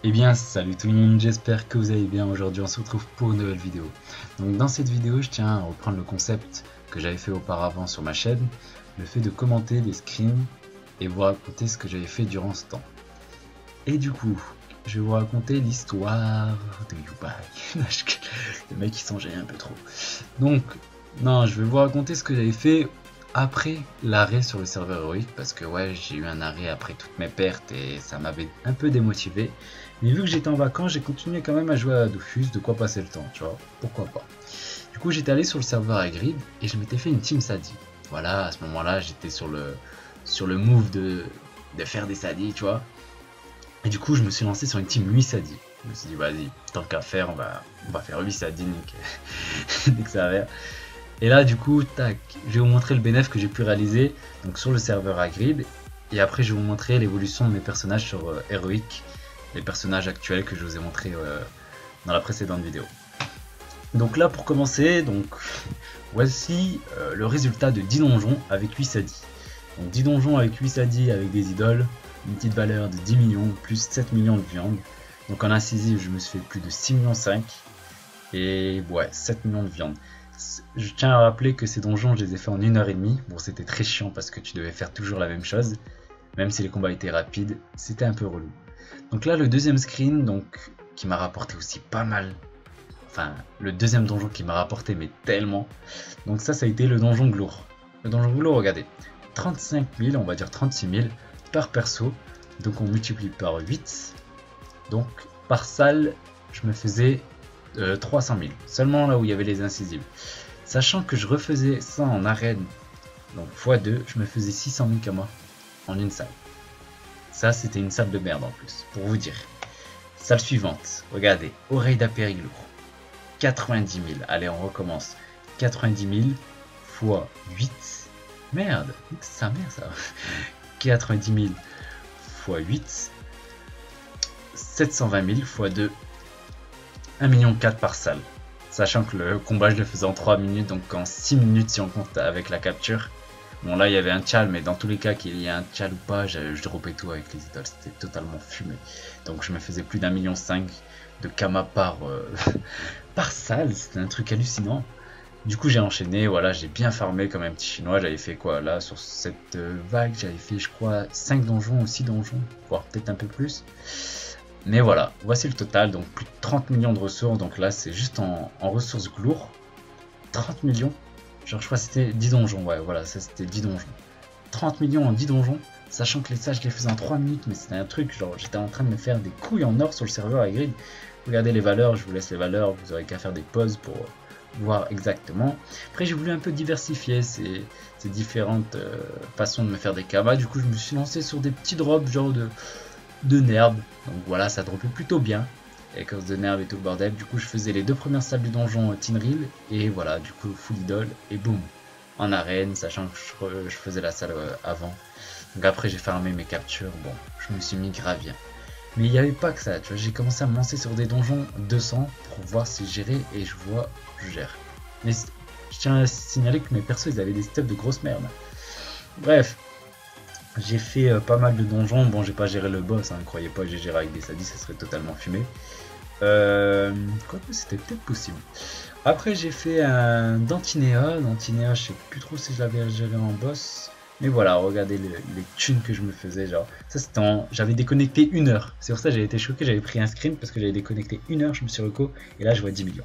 Eh bien salut tout le monde, j'espère que vous allez bien. Aujourd'hui on se retrouve pour une nouvelle vidéo. Donc dans cette vidéo je tiens à reprendre le concept que j'avais fait auparavant sur ma chaîne, le fait de commenter des screens et vous raconter ce que j'avais fait durant ce temps. Et du coup, je vais vous raconter l'histoire de YouBuy. Le mec il s'en gêne un peu trop. Donc, non, je vais vous raconter ce que j'avais fait après l'arrêt sur le serveur héroïque, parce que ouais, j'ai eu un arrêt après toutes mes pertes et ça m'avait un peu démotivé. Mais vu que j'étais en vacances, j'ai continué quand même à jouer à Dofus, de quoi passer le temps, tu vois, pourquoi pas. Du coup, j'étais allé sur le serveur à Grid et je m'étais fait une team Sadi. Voilà, à ce moment-là, j'étais sur le move de faire des Sadi, tu vois. Et du coup, je me suis lancé sur une team 8 Sadi. Je me suis dit, vas-y, tant qu'à faire, on va faire 8 Sadi, nique que ça va. Et là, du coup, tac, je vais vous montrer le bénéfice que j'ai pu réaliser donc sur le serveur à Grid. Et après, je vais vous montrer l'évolution de mes personnages sur Heroic, les personnages actuels que je vous ai montré dans la précédente vidéo. Donc là, pour commencer, donc voici le résultat de 10 donjons avec 8 Sadi. Donc 10 donjons avec 8 Sadi avec des idoles, une petite valeur de 10 millions plus 7 millions de viande. Donc en incisive, je me suis fait plus de 6 millions 5 et ouais, 7 millions de viande. Je tiens à rappeler que ces donjons, je les ai fait en 1h30. Bon, c'était très chiant parce que tu devais faire toujours la même chose. Même si les combats étaient rapides, c'était un peu relou. Donc là, le deuxième screen, donc, qui m'a rapporté aussi pas mal. Enfin, le deuxième donjon qui m'a rapporté, mais tellement. Donc ça a été le donjon Glour. Le donjon Glour, regardez. 35 000, on va dire 36 000 par perso. Donc on multiplie par 8. Donc par salle, je me faisais 300 000, seulement là où il y avait les incisives. Sachant que je refaisais ça en arène, donc x2, je me faisais 600 000 kamas en une salle. Ça, c'était une salle de merde en plus, pour vous dire. Salle suivante, regardez, oreille d'apériglour, 90 000. Allez, on recommence. 90 000 x 8. Merde, sa mère ça. 90 000 x 8. 720 000 x 2. 1,4 million par salle, sachant que le combat je le faisais en 3 minutes, donc en 6 minutes si on compte avec la capture. Bon là il y avait un tchal, mais dans tous les cas qu'il y ait un tchal ou pas, je dropais tout avec les idoles, c'était totalement fumé. Donc je me faisais plus d'1,5 million de kama par salle, c'était un truc hallucinant. Du coup j'ai enchaîné, voilà, j'ai bien farmé comme un petit chinois, j'avais fait quoi là sur cette vague, j'avais fait je crois 5 donjons ou 6 donjons, voire peut-être un peu plus. Mais voilà, voici le total, donc plus de 30 millions de ressources, donc là c'est juste en ressources glour. 30 millions, genre je crois que c'était 10 donjons, ouais voilà, ça c'était 10 donjons. 30 millions en 10 donjons, sachant que les sages je les faisais en 3 minutes, mais c'était un truc, genre j'étais en train de me faire des couilles en or sur le serveur à Grid. Regardez les valeurs, je vous laisse les valeurs, vous aurez qu'à faire des pauses pour voir exactement. Après j'ai voulu un peu diversifier ces différentes façons de me faire des kamas, du coup je me suis lancé sur des petits drops genre de nerfs, donc voilà, ça dropait plutôt bien à cause de nerfs et tout le bordel. Du coup je faisais les deux premières salles du donjon Tinril et voilà, du coup full idole et boum en arène, sachant que je faisais la salle avant. Donc après j'ai farmé mes captures, bon je me suis mis grave bien, mais il n'y avait pas que ça, tu vois, j'ai commencé à me lancer sur des donjons 200 pour voir si je gérais, et je vois je gère. Mais je tiens à signaler que mes persos ils avaient des steps de grosse merde. Bref, j'ai fait pas mal de donjons. Bon, j'ai pas géré le boss, hein, croyez pas que j'ai géré avec des sadis, ça serait totalement fumé. Quoique c'était peut-être possible. Après, j'ai fait un Dantinéa. Dantinéa, je sais plus trop si je l'avais géré en boss. Mais voilà, regardez les thunes que je me faisais. Genre, ça c'était j'avais déconnecté 1 heure. C'est pour ça que j'avais été choqué. J'avais pris un screen parce que j'avais déconnecté 1 heure. Je me suis reco. Et là, je vois 10 millions.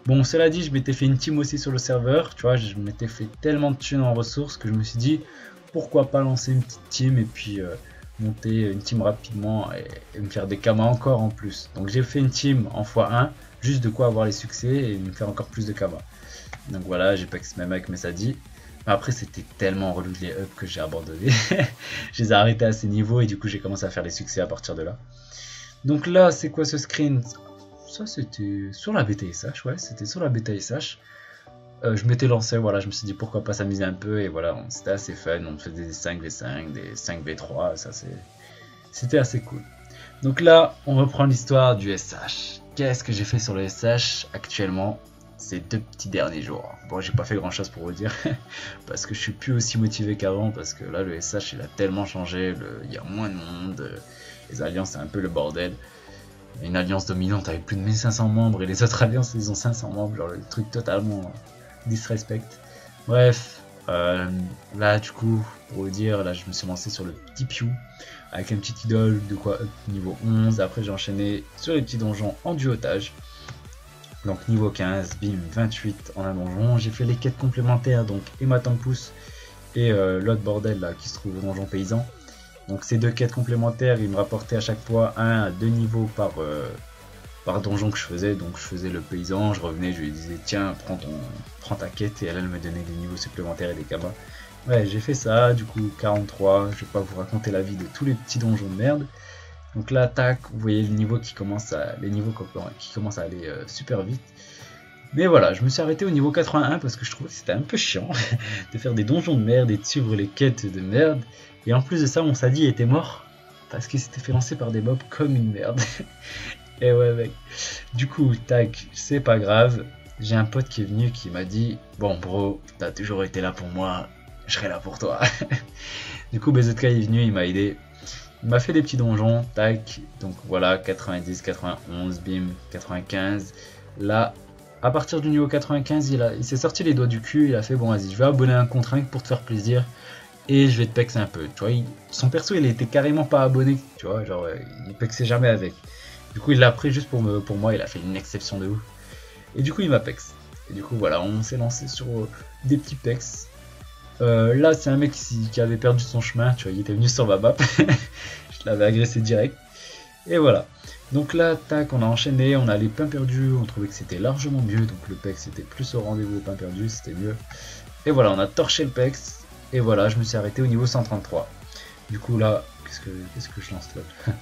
Bon, cela dit, je m'étais fait une team aussi sur le serveur. Tu vois, je m'étais fait tellement de thunes en ressources que je me suis dit, pourquoi pas lancer une petite team et puis monter une team rapidement et me faire des kamas encore en plus. Donc j'ai fait une team en x1, juste de quoi avoir les succès et me faire encore plus de kamas. Donc voilà, j'ai pax même avec mes sadis. Mais après c'était tellement relou les ups que j'ai abandonné. Je les ai arrêtés à ces niveaux et du coup j'ai commencé à faire les succès à partir de là. Donc là c'est quoi ce screen? Ça c'était sur la bêta SH, ouais, c'était sur la bêta SH. Je m'étais lancé, voilà, je me suis dit pourquoi pas s'amuser un peu, et voilà, c'était assez fun, on faisait des 5v5, des 5v3, ça c'était assez cool. Donc là, on reprend l'histoire du SH. Qu'est-ce que j'ai fait sur le SH actuellement ces 2 petits derniers jours? Bon, j'ai pas fait grand chose pour vous dire, parce que je suis plus aussi motivé qu'avant, parce que là, le SH, il a tellement changé, il y a moins de monde, les alliances, c'est un peu le bordel. une alliance dominante avec plus de 1500 membres et les autres alliances ils ont 500 membres, genre le truc totalement disrespect. Bref, là du coup, pour vous dire, là je me suis lancé sur le petit Pew avec un petit idole de quoi niveau 11, après j'ai enchaîné sur les petits donjons en duotage. Donc niveau 15, bim, 28 en un donjon, j'ai fait les quêtes complémentaires, donc Hématompous et l'autre bordel là qui se trouve au donjon paysan. Donc ces deux quêtes complémentaires, ils me rapportaient à chaque fois 1 à 2 niveaux par donjon que je faisais. Donc je faisais le paysan, je revenais, je lui disais tiens prends ta quête, et elle me donnait des niveaux supplémentaires et des cabas. Ouais, j'ai fait ça, du coup 43, je vais pas vous raconter la vie de tous les petits donjons de merde. Donc là, tac, vous voyez les niveaux qui commencent à aller super vite. Mais voilà, je me suis arrêté au niveau 81 parce que je trouvais que c'était un peu chiant de faire des donjons de merde et de suivre les quêtes de merde. Et en plus de ça, mon Sadi était mort parce qu'il s'était fait lancer par des mobs comme une merde. Et ouais mec, du coup, tac, c'est pas grave. J'ai un pote qui est venu qui m'a dit bon bro, t'as toujours été là pour moi, je serai là pour toi. Du coup, BZK est venu, il m'a aidé. Il m'a fait des petits donjons, tac, donc voilà, 90, 91, bim, 95. Là, à partir du niveau 95, il s'est sorti les doigts du cul, il a fait bon vas-y, je vais abonner un contre 1 pour te faire plaisir. Et je vais te pexer un peu, tu vois, son perso il était carrément pas abonné, tu vois, genre il pexait jamais avec. Du coup il l'a pris juste pour moi, il a fait une exception de ouf. Et du coup il m'a pex. Et du coup voilà, on s'est lancé sur des petits pex. Là c'est un mec qui avait perdu son chemin, tu vois, il était venu sur ma map. Je l'avais agressé direct. Et voilà. Donc là, tac, on a enchaîné, on a les pains perdus, on trouvait que c'était largement mieux. Donc le pex était plus au rendez-vous au pain perdu, c'était mieux. Et voilà, on a torché le pex. Et voilà, je me suis arrêté au niveau 133. Du coup là, qu'est-ce que je lance LOL.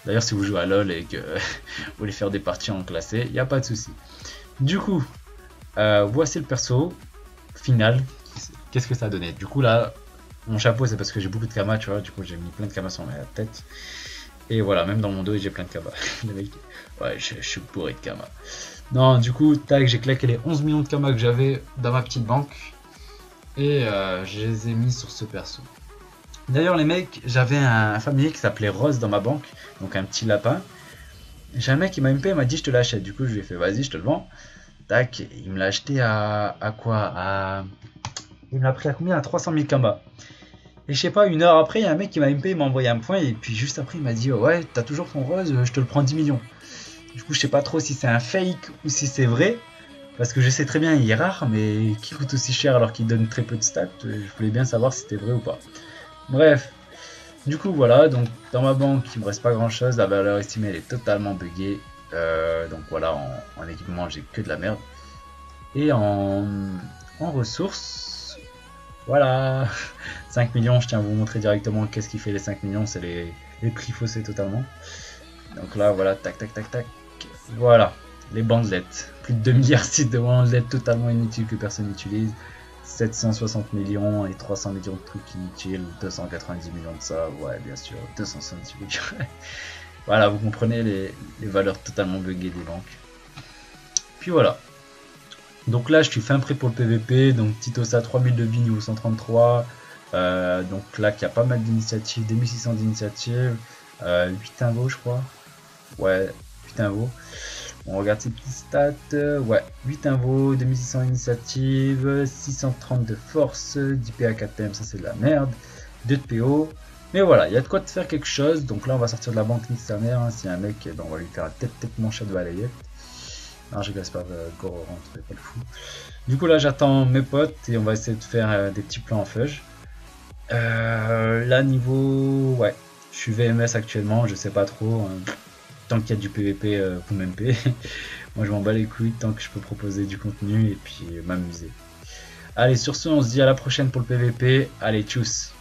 D'ailleurs, si vous jouez à LOL et que vous voulez faire des parties en classé, il n'y a pas de souci. Du coup, voici le perso final. Qu'est-ce que ça a donné? Du coup là, mon chapeau c'est parce que j'ai beaucoup de kamas, tu vois. Du coup j'ai mis plein de kamas sur ma tête. Et voilà, même dans mon dos j'ai plein de kamas. Le mec, ouais, je suis bourré de kamas. Non, du coup, tac, j'ai claqué les 11 millions de kamas que j'avais dans ma petite banque. Et je les ai mis sur ce perso. D'ailleurs les mecs, j'avais un familier qui s'appelait Rose dans ma banque, donc un petit lapin. J'ai un mec qui m'a MP, il m'a dit je te l'achète, du coup je lui ai fait vas-y je te le vends. Tac, il me l'a acheté à quoi? Il me l'a pris à combien? À 300 000 kamas. Et je sais pas, une heure après, il y a un mec qui m'a MP, il m'a envoyé un point, et puis juste après il m'a dit ouais t'as toujours ton Rose, je te le prends 10 millions. Du coup je sais pas trop si c'est un fake ou si c'est vrai. Parce que je sais très bien, il est rare, mais qui coûte aussi cher alors qu'il donne très peu de stats, je voulais bien savoir si c'était vrai ou pas. Bref, du coup voilà, donc dans ma banque il me reste pas grand chose, la valeur estimée elle est totalement buggée. Donc voilà, en équipement j'ai que de la merde. Et en ressources, voilà, 5 millions, je tiens à vous montrer directement qu'est-ce qui fait les 5 millions, c'est les prix faussés totalement. Donc là voilà, tac tac tac tac, voilà. Les bandelettes, plus de 2 milliards de sites de bandelettes totalement inutiles que personne n'utilise, 760 millions et 300 millions de trucs inutiles, 290 millions de ça, ouais bien sûr, 270 millions. Voilà, vous comprenez les valeurs totalement buggées des banques. Puis voilà. Donc là je suis fin prêt pour le PVP, donc Titosa 3000 de vie niveau 133, donc là il y a pas mal d'initiatives, 2600 d'initiatives, 8 invos je crois, ouais 8 invos. On regarde ces petites stats, ouais, 8 invos, 2600 initiatives, 630 de force, 10 PA 4 PM, ça c'est de la merde, 2 de PO, mais voilà, il y a de quoi te faire quelque chose, donc là on va sortir de la banque nique sa mère, hein. S'il y a un mec, ben, on va lui faire la tête manchée de balayette. Non je gasse pas, Goro rentre, pas le fou. Du coup là j'attends mes potes et on va essayer de faire des petits plans en fudge. Là niveau, ouais, je suis VMS actuellement, je sais pas trop, hein. Tant qu'il y a du PVP, vous m'MP. Moi je m'en bats les couilles tant que je peux proposer du contenu et puis m'amuser. Allez, sur ce, on se dit à la prochaine pour le PVP. Allez, tchuss!